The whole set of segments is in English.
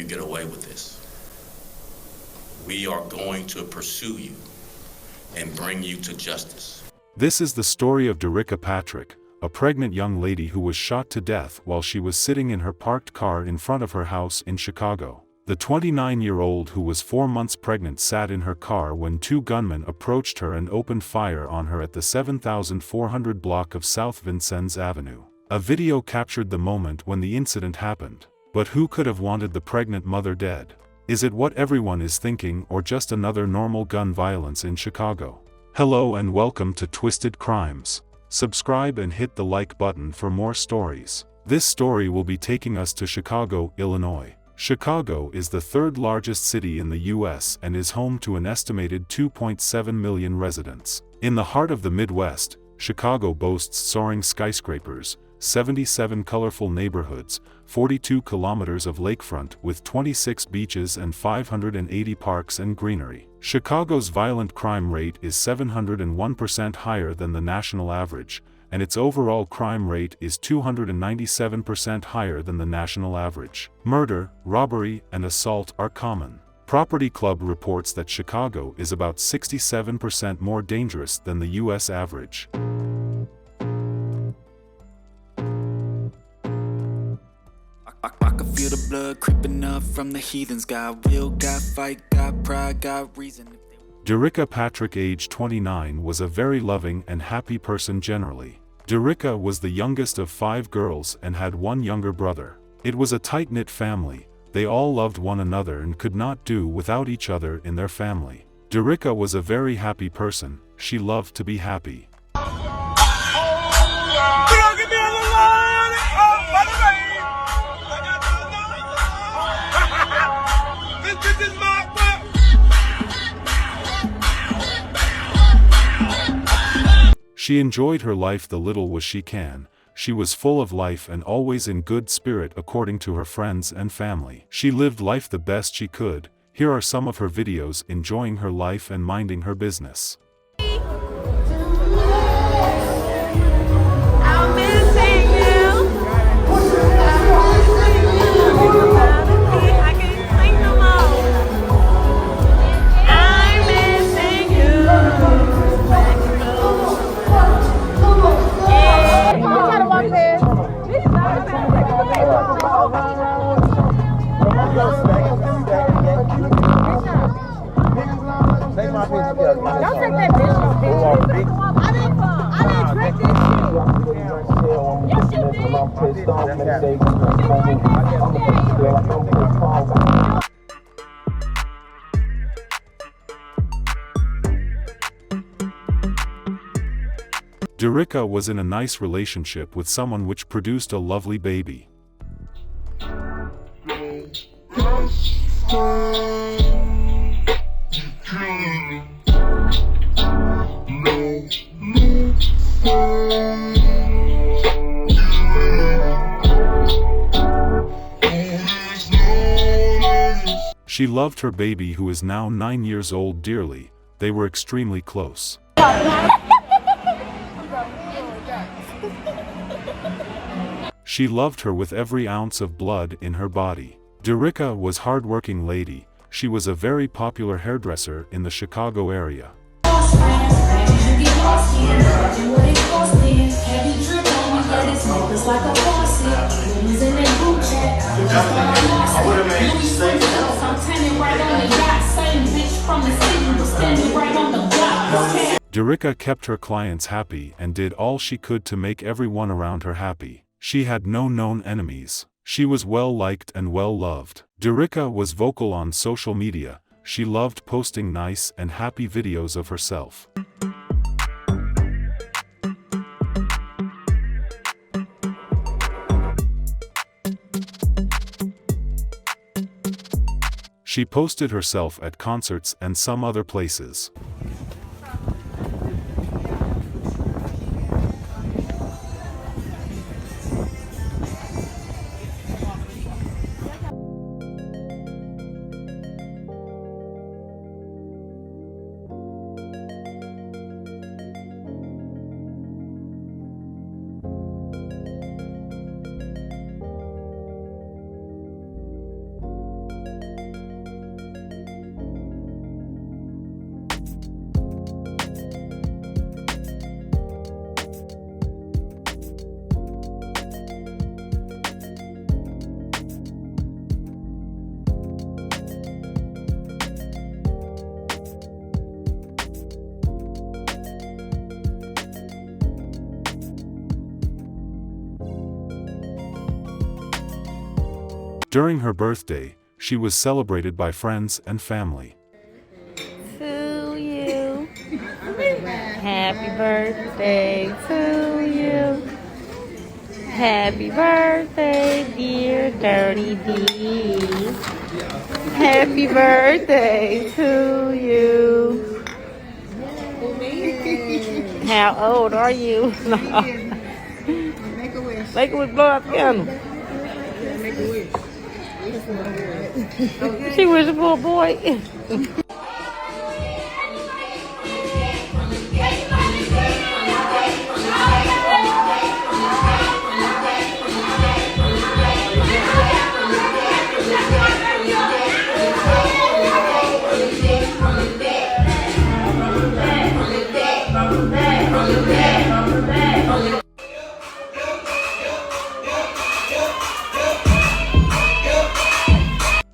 you get away with this. We are going to pursue you and bring you to justice. This is the story of Derricka Patrick, a pregnant young lady who was shot to death while she was sitting in her parked car in front of her house in Chicago. The 29-year-old who was 4 months pregnant sat in her car when two gunmen approached her and opened fire on her at the 7400 block of South Vincennes Avenue. A video captured the moment when the incident happened. But who could have wanted the pregnant mother dead? Is it what everyone is thinking, or just another normal gun violence in Chicago? Hello and welcome to Twisted Crimes. Subscribe and hit the like button for more stories. This story will be taking us to Chicago, Illinois. Chicago is the third largest city in the U.S. and is home to an estimated 2.7 million residents. In the heart of the Midwest, Chicago boasts soaring skyscrapers, 77 colorful neighborhoods, 42 kilometers of lakefront with 26 beaches and 580 parks and greenery. Chicago's violent crime rate is 701% higher than the national average, and its overall crime rate is 297% higher than the national average. Murder, robbery, and assault are common. Property Club reports that Chicago is about 67% more dangerous than the U.S. average. I can feel the blood creeping up from the heathens. Got will, got fight, got pride, got reason. Derricka Patrick, age 29, was a very loving and happy person generally. Derricka was the youngest of 5 girls and had one younger brother. It was a tight-knit family. They all loved one another and could not do without each other in their family. Derricka was a very happy person. She loved to be happy. She enjoyed her life the little as she can. She was full of life and always in good spirit according to her friends and family. She lived life the best she could. Here are some of her videos enjoying her life and minding her business. Don't take that bitch no picture. I didn't drink this shit. Yes, you did. Derricka was in a nice relationship with someone which produced a lovely baby. She loved her baby, who is now 9 years old, dearly. They were extremely close. She loved her with every ounce of blood in her body. Derricka was a hard-working lady. She was a very popular hairdresser in the Chicago area. Derricka kept her clients happy and did all she could to make everyone around her happy. She had no known enemies. She was well liked and well loved. Derricka was vocal on social media. She loved posting nice and happy videos of herself. She posted herself at concerts and some other places. During her birthday, she was celebrated by friends and family. To you. Happy birthday to you. Happy birthday, dear Dirty D. Happy birthday to you. How old are you? No. Make a wish. Make a wish, blow out the candle. Make a wish. She wishing for a boy.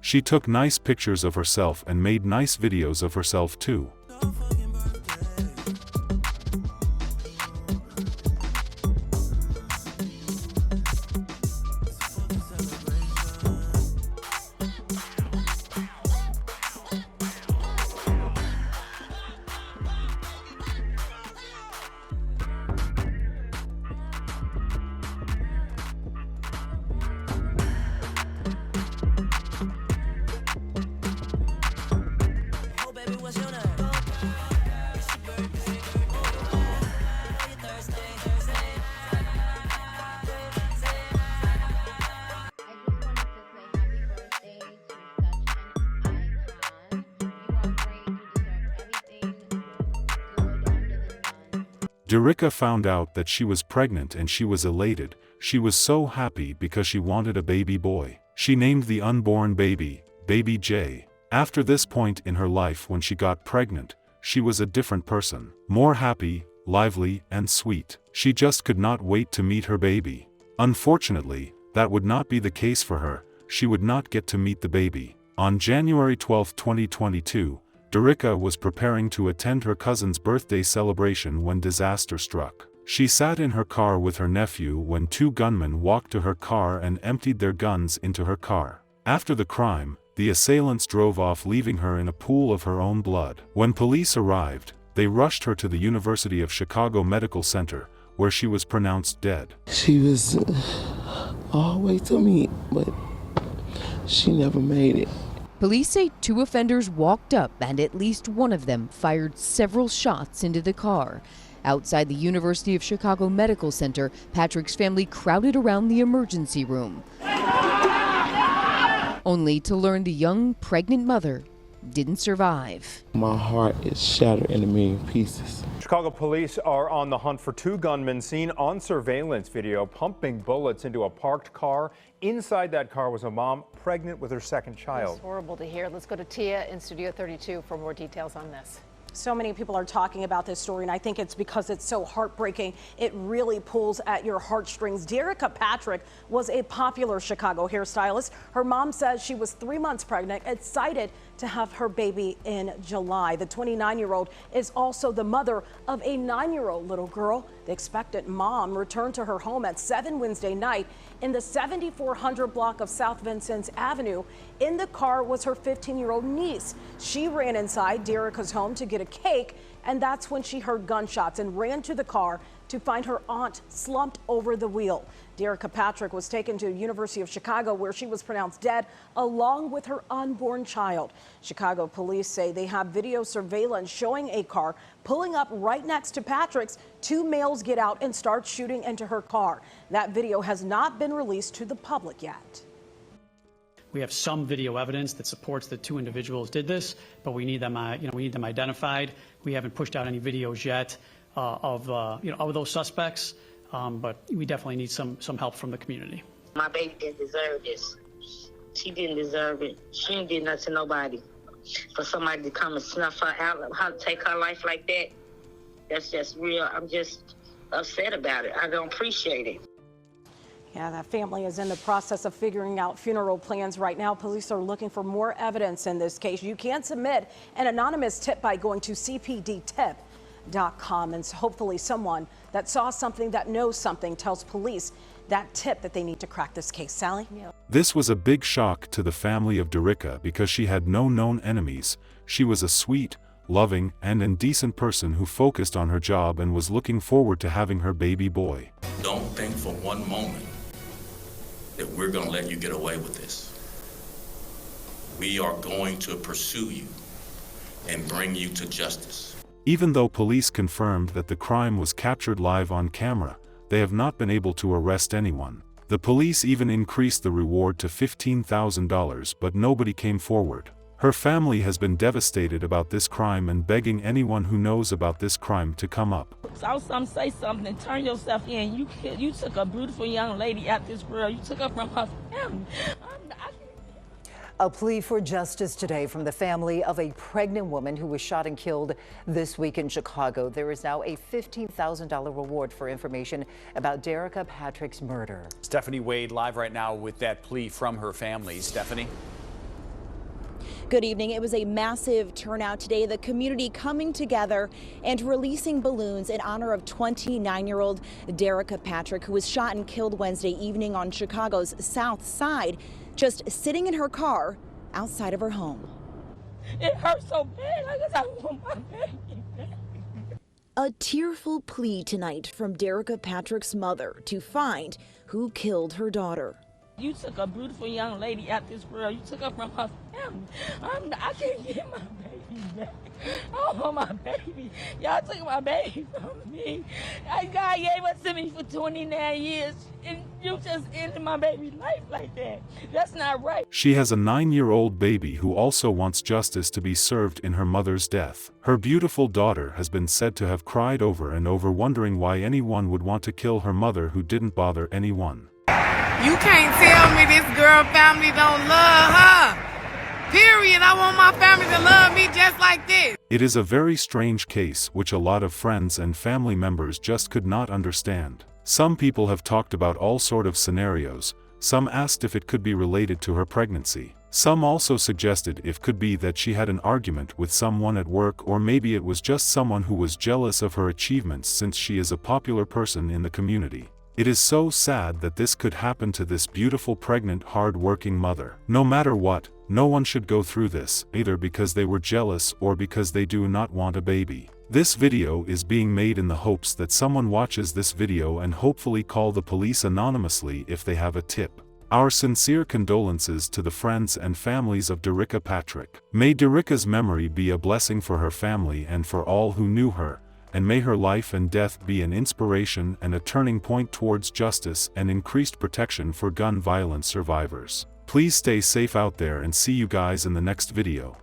She took nice pictures of herself and made nice videos of herself too. Derricka found out that she was pregnant and she was elated. She was so happy because she wanted a baby boy. She named the unborn baby, Baby J. After this point in her life when she got pregnant, she was a different person. More happy, lively, and sweet. She just could not wait to meet her baby. Unfortunately, that would not be the case for her. She would not get to meet the baby. On January 12, 2022, Derricka was preparing to attend her cousin's birthday celebration when disaster struck. She sat in her car with her nephew when two gunmen walked to her car and emptied their guns into her car. After the crime, the assailants drove off, leaving her in a pool of her own blood. When police arrived, they rushed her to the University of Chicago Medical Center, where she was pronounced dead. She was all the way to me, but she never made it. Police say two offenders walked up and at least one of them fired several shots into the car. Outside the University of Chicago Medical Center, Patrick's family crowded around the emergency room, only to learn the young pregnant mother didn't survive. My heart is shattered in a million pieces. Chicago police are on the hunt for two gunmen seen on surveillance video pumping bullets into a parked car. Inside that car was a mom pregnant with her second child. It's horrible to hear. Let's go to Tia in Studio 32 for more details on this. So many people are talking about this story, and I think it's because it's so heartbreaking. It really pulls at your heartstrings. Derricka Patrick was a popular Chicago hairstylist. Her mom says she was 3 months pregnant, excited to have her baby in July. The 29-year-old is also the mother of a 9-year-old little girl. The expectant mom returned to her home at 7 Wednesday night in the 7400 block of South Vincennes Avenue. In the car was her 15-year-old niece. She ran inside Derricka's home to get a cake, and that's when she heard gunshots and ran to the car to find her aunt slumped over the wheel. Derricka Patrick was taken to the University of Chicago, where she was pronounced dead along with her unborn child. Chicago police say they have video surveillance showing a car pulling up right next to Patrick's. Two males get out and start shooting into her car. That video has not been released to the public yet. We have some video evidence that supports that two individuals did this, but we need them, we need them identified. We haven't pushed out any videos yet of those suspects, but we definitely need some help from the community. My baby didn't deserve this. She didn't deserve it. She didn't do nothing to nobody. For somebody to come and snuff her out, how to take her life like that, that's just real. I'm just upset about it. I don't appreciate it. Yeah, that family is in the process of figuring out funeral plans right now. Police are looking for more evidence in this case. You can submit an anonymous tip by going to cpdtip.com, and hopefully someone that saw something, that knows something, tells police that tip that they need to crack this case. Sally? This was a big shock to the family of Derricka because she had no known enemies. She was a sweet, loving, and decent person who focused on her job and was looking forward to having her baby boy. Don't think for one moment that we're going to let you get away with this. We are going to pursue you and bring you to justice. Even though police confirmed that the crime was captured live on camera, they have not been able to arrest anyone. The police even increased the reward to $15,000, but nobody came forward. Her family has been devastated about this crime and begging anyone who knows about this crime to come up. Saw something, say something, turn yourself in. You took a beautiful young lady out this world. You took her from her family. A plea for justice today from the family of a pregnant woman who was shot and killed this week in Chicago. There is now a $15,000 reward for information about Derricka Patrick's murder. Stephanie Wade live right now with that plea from her family. Stephanie? Good evening. It was a massive turnout today. The community coming together and releasing balloons in honor of 29-year-old Derricka Patrick, who was shot and killed Wednesday evening on Chicago's South Side, just sitting in her car outside of her home. It hurts so bad. I want my baby. A tearful plea tonight from Derricka Patrick's mother to find who killed her daughter. You took a beautiful young lady out this world. You took her from her family. I can't get my baby back. I want my baby. Y'all took my baby from me. God gave it to me for 29 years, and you just ended my baby's life like that. That's not right. She has a 9-year-old baby who also wants justice to be served in her mother's death. Her beautiful daughter has been said to have cried over and over, wondering why anyone would want to kill her mother who didn't bother anyone. You can't tell me this girl family don't love her. Period. I want my family to love me just like this. It is a very strange case which a lot of friends and family members just could not understand. Some people have talked about all sort of scenarios. Some asked if it could be related to her pregnancy. Some also suggested it could be that she had an argument with someone at work, or maybe it was just someone who was jealous of her achievements since she is a popular person in the community. It is so sad that this could happen to this beautiful, pregnant, hard-working mother. No matter what, no one should go through this, either because they were jealous or because they do not want a baby. This video is being made in the hopes that someone watches this video and hopefully call the police anonymously if they have a tip. Our sincere condolences to the friends and families of Derricka Patrick. May Derricka's memory be a blessing for her family and for all who knew her, and may her life and death be an inspiration and a turning point towards justice and increased protection for gun violence survivors. Please stay safe out there and see you guys in the next video.